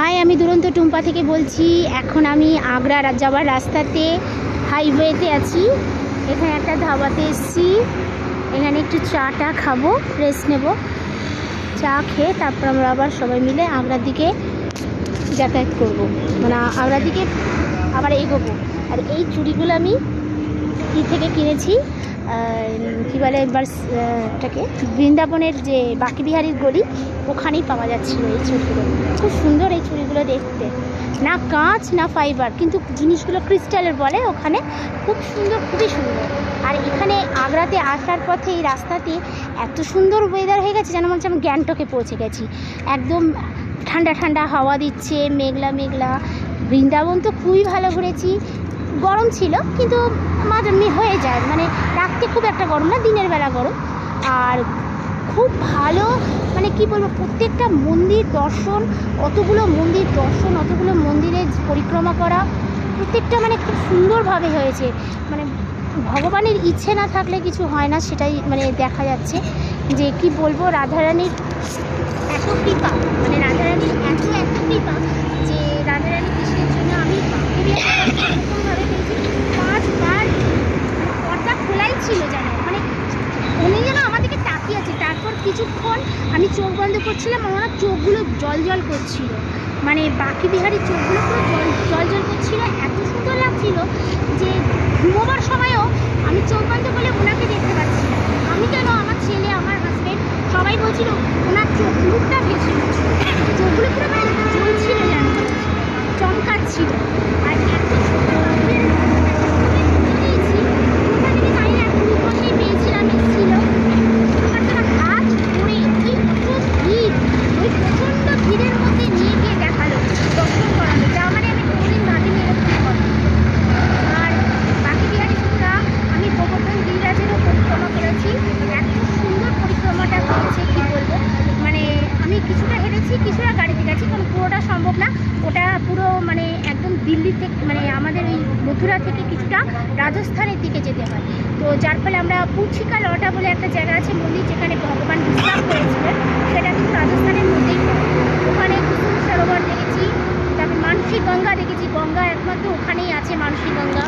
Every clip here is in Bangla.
হাই, আমি দুরন্ত টুম্পা থেকে বলছি। এখন আমি আগ্রা যাওয়ার রাস্তাতে হাইওয়েতে আছি। এখানে একটা ধাবাতে এসেছি, এখানে একটু চাটা খাবো, রেস্ট নেব। চা খেয়ে তারপর আমরা আবার সবাই মিলে আগ্রার দিকে যাতায়াত করব, মানে আগ্রার দিকে আবার এগোবো। আর এই চুড়িগুলো আমি থেকে কিনেছি, কী বলে একবার এটাকে, বৃন্দাবনের যে বাঁকি বিহারীর গলি, ওখানেই পাওয়া যাচ্ছিলো এই চুড়িগুলো। খুব সুন্দর এই চুড়িগুলো দেখতে, না কাঁচ না ফাইবার, কিন্তু জিনিসগুলো ক্রিস্টালের বলে ওখানে। খুব সুন্দর, খুবই সুন্দর। আর এখানে আগ্রাতে আসার পথে এই রাস্তাতে এত সুন্দর ওয়েদার হয়ে গেছে, যেন মনে হচ্ছে আমি গ্যাংটকে পৌঁছে গেছি। একদম ঠান্ডা ঠান্ডা হাওয়া দিচ্ছে, মেঘলা মেঘলা। বৃন্দাবন তো খুবই ভালো ঘুরেছি। গরম ছিল কিন্তু মাঝে হয়ে যায়, মানে রাত্রে খুব একটা গরম না, দিনের বেলা গরম। আর খুব ভালো, মানে কি বলবো, প্রত্যেকটা মন্দির দর্শন, অতগুলো মন্দির দর্শন, অতগুলো মন্দিরে পরিক্রমা করা, প্রত্যেকটা মানে খুব সুন্দরভাবে হয়েছে। মানে ভগবানের ইচ্ছে না থাকলে কিছু হয় না, সেটাই মানে দেখা যাচ্ছে। যে কি বলবো, রাধারানীর এত কৃপা, মানে রাধারানীর এত কৃপা যে রাধারানী কৃষ্ণের জন্য আমি এরকমভাবে পেয়েছি। 5 বার পর্দা খোলাই ছিল যেন, মানে উনি যেন আমাদেরকে তাকিয়ে আছে। তারপর কিছুক্ষণ আমি চোখ বন্ধ করছিলাম, আমার চোখগুলো জল জল করছিল, মানে বাঁকি বিহারীর চোখগুলো পুরো জল জল করছিল। এত সুন্দর লাগছিল যে ঘুমোবার সময়ও আমি চোখ বন্ধ করলে ওনাকে দেখতে পাচ্ছি। আমি কেন, আমার ছেলে, আমার হাজব্যান্ড সবাই বলছিল ওনার চোখ মুখটা ভেসে উঠছিল, চোখগুলো পুরো মানে জ্বলছিল যেন, চমকাচ্ছিল। আর এত সুন্দর পেয়েছি, ওখানে জানি না কোন পথেই পেয়েছিলাম, ছিল আমার হাত ধরে। ওই অত ভিড়, ওই প্রচণ্ড ভিড়ের মধ্যে নিয়ে গিয়ে দেখালো, দর্শন করালো, যা মানে আমি কোনোদিন ভাবিনি এরকম কথা। আর বাকি বিহারী পুরা আমি গোবর্ধন গিরিরাজেরও পরিক্রমা করেছি। এত সুন্দর পরিক্রমাটা হয়েছে, কী বলবো। মানে আমি কিছুটা হেরেছি, কিছুটা গাড়িতে গেছি, কারণ পুরোটা সম্ভব না। ওটা পুরো মানে একদম দিল্লি থেকে, মানে আমাদের ওই মথুরা থেকে কিছুটা রাজস্থানের দিকে যেতে হয়। তো যার ফলে আমরা পুচিকা লটা বলে একটা জায়গা আছে, মন্দির, যেখানে ভগবান বিশ্রাম করেছিলেন, সেটা কিন্তু রাজস্থানের মধ্যেই পড়ে। ওখানে কুসুম সরোবর দেখেছি, তারপর মানসী গঙ্গা দেখেছি। গঙ্গা একমাত্র ওখানেই আছে, মানসী গঙ্গা।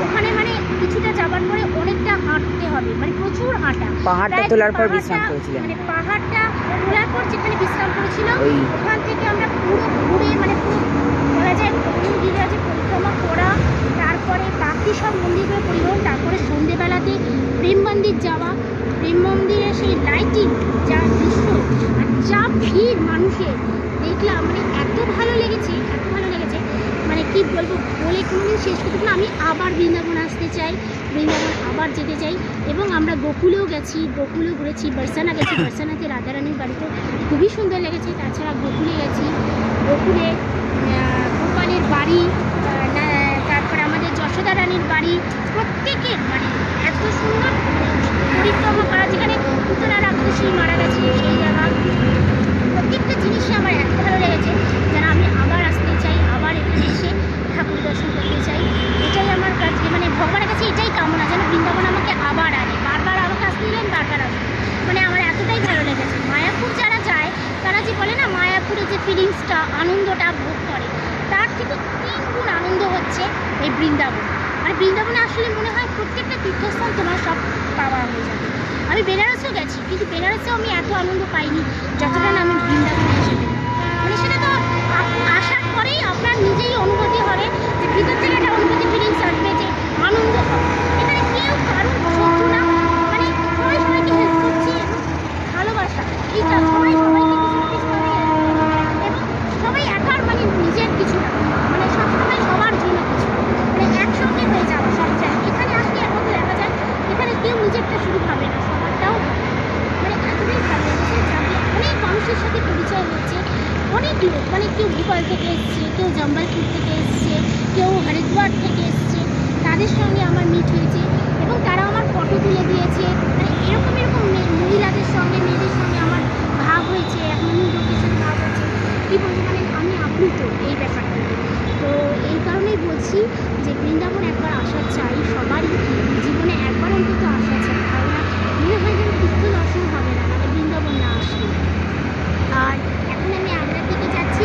ওখানে মানে কিছুটা যাবার পরে অনেকটা হাঁটতে হবে, মানে প্রচুর হাঁটা। পাহাড়টা তোলার পর বিশ্রাম করেছিলেন, মানে পাহাড়টা তোলার পর যেখানে বিশ্রাম করেছিল, ওখান থেকে আমরা পুরো ঘুরে, মানে পুরো বলা যায় গিরিরাজের পরিক্রমা করা, তারপরে বাকি সব মন্দিরগুলো পরিবহন, তারপরে সন্ধেবেলাতে প্রেম মন্দির যাওয়া। প্রেম মন্দিরে সেই লাইটিং, যা দৃশ্য আর যা ভিড় মানুষের দেখলাম, মানে এত ভালো লেগেছে, এত ভালো লেগেছে, মানে কি বলবো, বলে কোনোদিন শেষ করতে পারবো না। আমি আবার বৃন্দাবন আসতে চাই, বৃন্দাবন আবার যেতে চাই। এবং আমরা গোকুলেও গেছি, গোকুলেও ঘুরেছি, বর্ষানা গেছি, বর্ষানাতে রাধারানীর বাড়িতে খুবই সুন্দর লেগেছে। তাছাড়া গোকুলে গেছি, গোকুলে গোপালের বাড়ি, তারপরে আমাদের যশোদা রানীর বাড়ি, প্রত্যেকের মানে এত সুন্দর পরিক্রমা করা, যেখানে পুতনা রাক্ষসী মারা গেছে সেই জায়গা, প্রত্যেকটা জিনিসই আমার এত ভালো লেগেছে যেন আমি আবার আসতে চাই, আবার এখানে এসে ঠাকুর দর্শন করতে চাই। এটাই আমার কাছে, মানে ভগবানের কাছে এটাই কামনা, যেন বৃন্দাবন আমাকে আবার আনে, বারবার আমাকে আসতে দিলেন, বারবার আসবে। মানে আমার এতটাই ভালো লেগেছে। মায়াপুর যারা যায়, তারা যে বলে না, মায়াপুরে যে ফিলিংসটা, আনন্দটা ভোগ করে, তার থেকে 3 গুণ আনন্দ হচ্ছে এই বৃন্দাবন। আর বৃন্দাবনে আসলে মনে হয় প্রত্যেকটা তীর্থস্থান তোমার সব পাওয়া হয়ে যাবে। আমি বেনারসেও গেছি, কিন্তু বেনারসেও আমি এত আনন্দ পাইনি যতটা না আমি বৃন্দাবনে এসে পেলাম। মানে সেটা তো আসার পরেই আপনার নিজেই অনুভূতি হবে, যে ভিতর থেকে একটা অনুভূতি, ফিলিংস আসবে, যে আনন্দ হবে। এখানে কেউ কারোর শত্রু না, মানে সবাই সবাইকে হেল্প করছে, ভালোবাসা, এইটা সবাই সবাইকে কিছু না কিছুভাবে হেল্প করে, এবং সবাই একার মানে নিজের কিছু না, মানে সবসময় সবার জন্য কিছু, মানে একসঙ্গে হয়ে যাওয়া সব জায়গায়। এখানে আসলে এখন দেখা যায় এখানে কেউ নিজেরটা শুধু ভাবে না, সবারটাও ভাবে। মানে এতটাই ভালো লেগেছে যে আমি অনেক মানুষের সাথে পরিচয় হয়েছে, অনেক লোক, মানে কেউ ভোপাল থেকে এসছে, কেউ জম্বলপুর থেকে এসছে, কেউ হরিদ্বার থেকে এসছে, তাদের সঙ্গে আমার মিট হয়েছে এবং তারা আমার ফটো তুলে দিয়েছে। মানে এরকম এরকম মহিলাদের সঙ্গে, মেয়েদের সঙ্গে আমার ভাব হয়েছে, এখন লোকের সাথে ভাব হয়েছে, কী বলবো, মানে আমি আপ্লুত এই ব্যাপারটা। তো এই কারণেই বলছি যে বৃন্দাবন একবার আসা চাই, সবারই জীবনে একবার অন্তত আসা চাই। কারণ মনে হয় যেন তীর্থ দর্শন হবে না, মানে বৃন্দাবন না আসলে। আর এখন আমি আগ্রার দিকে যাচ্ছি।